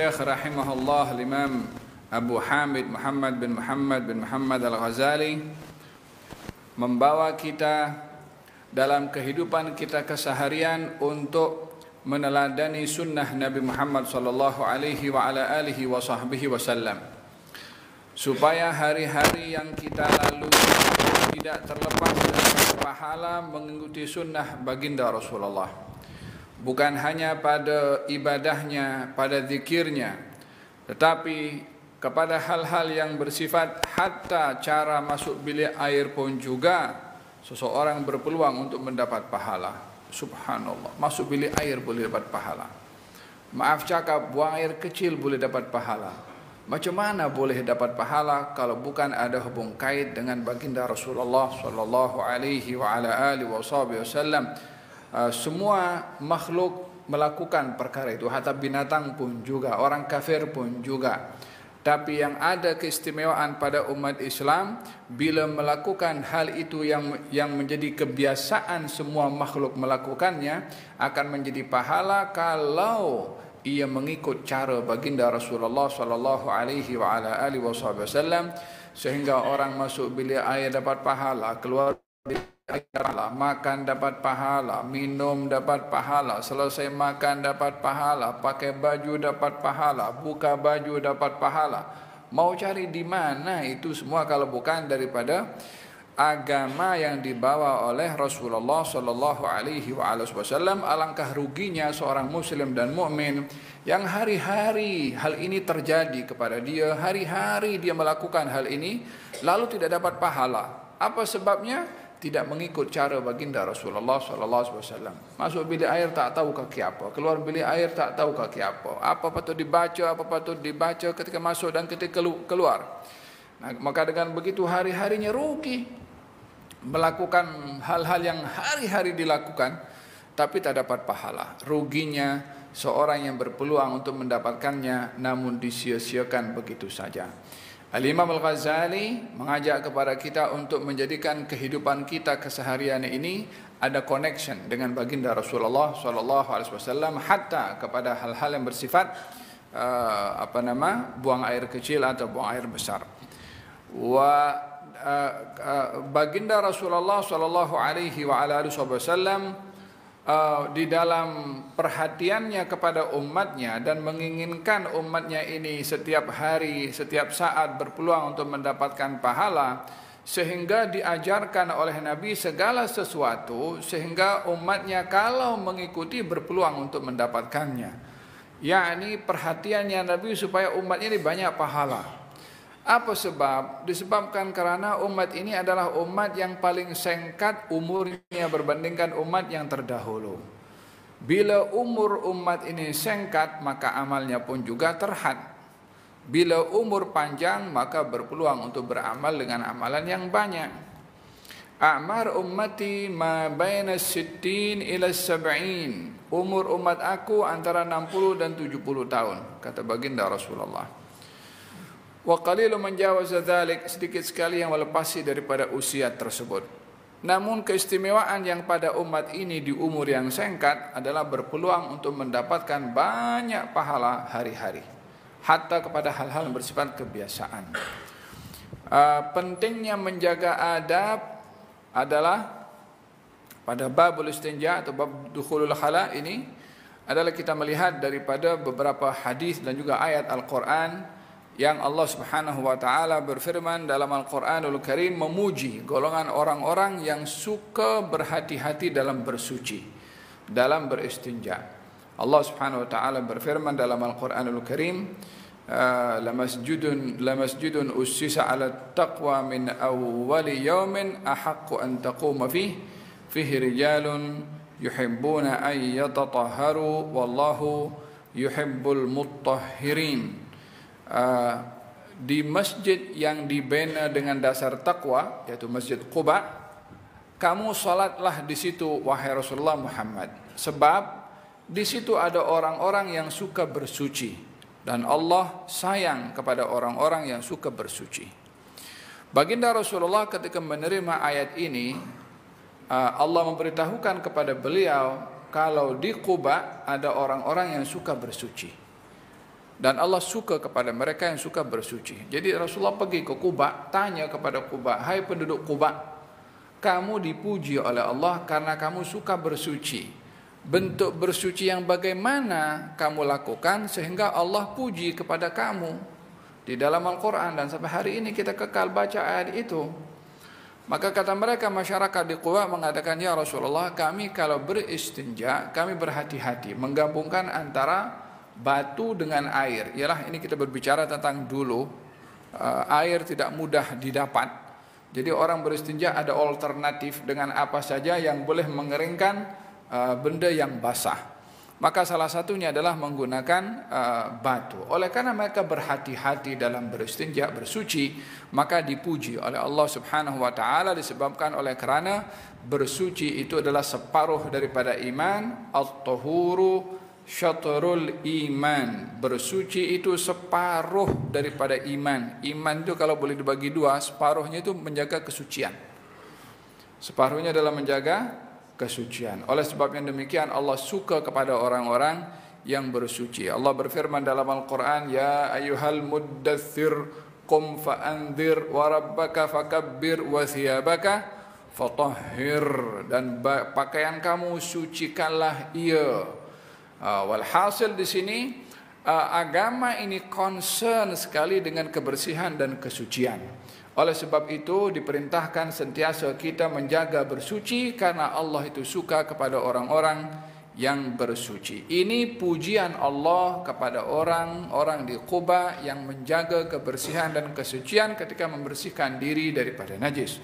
Syekh rahimahullah Imam Abu Hamid Muhammad bin Muhammad Al-Ghazali membawa kita dalam kehidupan kita keseharian untuk meneladani sunnah Nabi Muhammad sallallahu alaihi wa ala alihi wa sahbihi wasallam, supaya hari-hari yang kita lalui tidak terlepas dari pahala mengikuti sunnah baginda Rasulullah. Bukan hanya pada ibadahnya, pada zikirnya, tetapi kepada hal-hal yang bersifat hatta cara masuk bilik air pun juga seseorang berpeluang untuk mendapat pahala. Subhanallah, masuk bilik air boleh dapat pahala. Maaf cakap, buang air kecil boleh dapat pahala. Macam mana boleh dapat pahala kalau bukan ada hubung kait dengan baginda Rasulullah sallallahu alaihi wa ala alihi wasallam? Semua makhluk melakukan perkara itu, hatta binatang pun juga, orang kafir pun juga. Tapi yang ada keistimewaan pada umat Islam, bila melakukan hal itu yang menjadi kebiasaan semua makhluk melakukannya, akan menjadi pahala kalau ia mengikut cara baginda Rasulullah sallallahu alaihi wa ala alihi wasallam, sehingga orang masuk bilik air dapat pahala, keluar pahala, makan dapat pahala, minum dapat pahala, selesai makan dapat pahala, pakai baju dapat pahala, buka baju dapat pahala. Mau cari di mana itu semua kalau bukan daripada agama yang dibawa oleh Rasulullah sallallahu alaihi wasallam. Alangkah ruginya seorang muslim dan mukmin yang hari-hari hal ini terjadi kepada dia, hari-hari dia melakukan hal ini lalu tidak dapat pahala. Apa sebabnya? Tidak mengikut cara baginda Rasulullah sallallahu alaihi wasallam. Masuk bilik air tak tahu kaki apa, keluar bilik air tak tahu kaki apa. Apa patut dibaca, apa patut dibaca ketika masuk dan ketika keluar. Nah, maka dengan begitu hari-harinya rugi melakukan hal-hal yang hari-hari dilakukan tapi tak dapat pahala. Ruginya seorang yang berpeluang untuk mendapatkannya namun disia-siakan begitu saja. Al-Imam Al-Ghazali mengajak kepada kita untuk menjadikan kehidupan kita keseharian ini ada connection dengan baginda Rasulullah sallallahu alaihi wasallam, hatta kepada hal-hal yang bersifat buang air kecil atau buang air besar. Baginda Rasulullah sallallahu alaihi wa ala alihi wasallam di dalam perhatiannya kepada umatnya dan menginginkan umatnya ini setiap hari, setiap saat berpeluang untuk mendapatkan pahala, sehingga diajarkan oleh Nabi segala sesuatu sehingga umatnya kalau mengikuti berpeluang untuk mendapatkannya. Yakni perhatiannya Nabi supaya umatnya ini banyak pahala. Apa sebab? Disebabkan karena umat ini adalah umat yang paling singkat umurnya berbandingkan umat yang terdahulu. Bila umur umat ini singkat, maka amalnya pun juga terhad. Bila umur panjang, maka berpeluang untuk beramal dengan amalan yang banyak. A'mar ummati ma baina sittin ila sab'in. Umur umat aku antara 60 dan 70 tahun, kata baginda Rasulullah. Wa qalilu man jawaza dzalik, sedikit sekali yang melepasi daripada usia tersebut. Namun keistimewaan yang pada umat ini di umur yang singkat adalah berpeluang untuk mendapatkan banyak pahala hari-hari, hatta kepada hal-hal yang bersifat kebiasaan. Pentingnya menjaga adab adalah pada babul istinja atau bab dukhulul khala ini adalah kita melihat daripada beberapa hadis dan juga ayat Al-Quran yang Allah Subhanahu wa taala berfirman dalam Al-Qur'anul Karim memuji golongan orang-orang yang suka berhati-hati dalam bersuci, dalam beristinja. Allah Subhanahu wa taala berfirman dalam Al-Qur'anul Karim, lamasjudun ussisa 'ala taqwa min awwali yawmin ahaqqu an taquma fihi rijalun yuhibbuna an yatatahharu wallahu yuhibbul mutahhirin. Di masjid yang dibina dengan dasar takwa, yaitu Masjid Quba, kamu salatlah di situ wahai Rasulullah Muhammad, sebab di situ ada orang-orang yang suka bersuci dan Allah sayang kepada orang-orang yang suka bersuci. Baginda Rasulullah ketika menerima ayat ini, Allah memberitahukan kepada beliau kalau di Quba ada orang-orang yang suka bersuci. Dan Allah suka kepada mereka yang suka bersuci. Jadi Rasulullah pergi ke Quba, tanya kepada Quba, hai penduduk Quba, kamu dipuji oleh Allah karena kamu suka bersuci. Bentuk bersuci yang bagaimana kamu lakukan sehingga Allah puji kepada kamu? Di dalam Al-Quran, dan sampai hari ini kita kekal baca ayat itu. Maka kata mereka, masyarakat di Quba mengatakan, ya Rasulullah, kami kalau beristinja, kami berhati-hati menggabungkan antara batu dengan air. Ialah ini kita berbicara tentang dulu, air tidak mudah didapat. Jadi orang beristinja ada alternatif dengan apa saja yang boleh mengeringkan benda yang basah. Maka salah satunya adalah menggunakan batu. Oleh karena mereka berhati-hati dalam beristinja, bersuci, maka dipuji oleh Allah Subhanahu wa taala disebabkan oleh kerana bersuci itu adalah separuh daripada iman. At-tahuru syatrul iman. Bersuci itu separuh daripada iman. Iman itu kalau boleh dibagi dua, separuhnya itu menjaga kesucian. Separuhnya adalah menjaga kesucian. Oleh sebab yang demikian Allah suka kepada orang-orang yang bersuci. Allah berfirman dalam Al-Quran, ya ayyuhal muddathir qum fa'anzir wa rabbaka fakabbir wa thiyabaka fatahhir. Dan pakaian kamu sucikanlah ia. Walhasil di sini agama ini concern sekali dengan kebersihan dan kesucian. Oleh sebab itu diperintahkan sentiasa kita menjaga bersuci karena Allah itu suka kepada orang-orang yang bersuci. Ini pujian Allah kepada orang-orang di Quba yang menjaga kebersihan dan kesucian ketika membersihkan diri daripada najis.